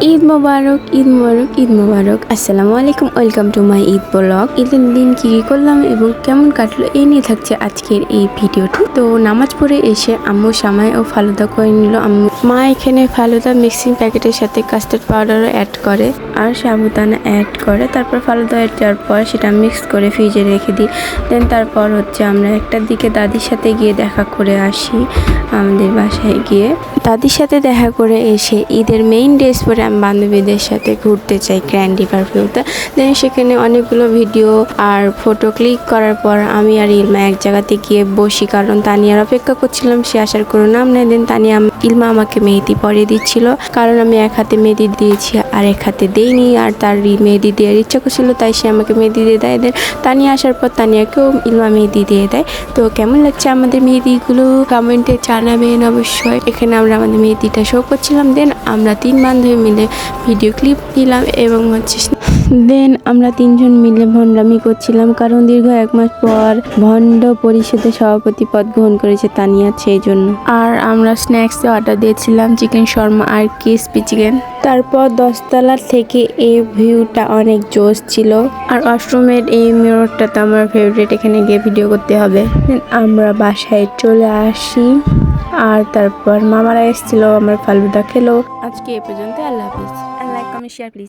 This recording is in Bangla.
ঈদ মোবারক, ঈদ মোবারক, ঈদ মোবারক। আসসালামু আলাইকুম, welcome to my Eid blog. ঈদের দিন কি করলাম এবং কেমন কাটলো এই নিয়ে থাকছে আজকের এই ভিডিওটি। তো নামাজ পড়ে এসে আম্মু সামাই ও ফালুদা করে নিল। আম্মু মা এখানে ফালুদা মিক্সিং প্যাকেটের সাথে কাস্টার্ড পাউডারও অ্যাড করে আর সাবুদানা অ্যাড করে। তারপর ফালুদা অ্যাড দেওয়ার পর সেটা মিক্স করে ফ্রিজে রেখে দিই। দেন তারপর আমরা একটার দিকে দাদির সাথে গিয়ে দেখা করে আসি। আমাদের বাসায় গিয়ে দাদির সাথে দেখা করে এসে ঈদের মেইন ড্রেস পরে আমি বান্ধবীদের সাথে ঘুরতে চাই গ্র্যান্ড রিভার ভিউতে। দেন সেখানে অনেকগুলো ভিডিও আর ফটো ক্লিক করার পর আমি আর ইলমা এক জায়গাতে গিয়ে বসি, কারণ তানিয়ার অপেক্ষা করছিলাম, সে আসার কোনো নাম নেই। দেন ইলমা আমাকে মেহেদি পরিয়ে দিচ্ছিল, কারণ আমি এক হাতে মেহেদি দিয়েছি আর এক হাতে দেইনি, আর তার মেহেদি দেওয়ার ইচ্ছা করছিল তাই সে আমাকে মেহেদি দিয়ে দেয়। দেন তানিয়া আসার পর তানিয়াকেও ইলমা মেহেদি দিয়ে দেয়। তো কেমন লাগছে আমাদের মেহেদিগুলো কমেন্টে জানাবেন অবশ্যই। এখানে আমরা আমাদের মেহেদিটা শো করছিলাম। দেন আমরা 3 বান্ধবী মিলে ভিডিও ক্লিপ নিলাম এবং দেন আমরা 3 জন মিলে ভণ্ডামি করছিলাম, কারণ দীর্ঘ 1 মাস পর ভণ্ড পরিষদের সভাপতি পদ গ্রহণ করেছে তানিয়া, সেই জন্য। আর আমরা স্ন্যাক্সে অর্ডার দিয়েছিলাম চিকেন শর্মা আর ক্রিসপি চিকেন। তারপর 10 তলা থেকে এই ভিউটা অনেক জোশ ছিল। আর ওয়াশরুমের এই মিররটা তো আমার ফেভারিট, এখানে গিয়ে ভিডিও করতে হবে। আমরা বাসায় চলে আসি আর তারপর মামারা এসেছিল, আমার ফালুদা খেলো। আজকে এ পর্যন্ত, আল্লাহ হাফিজ। Like comment share please.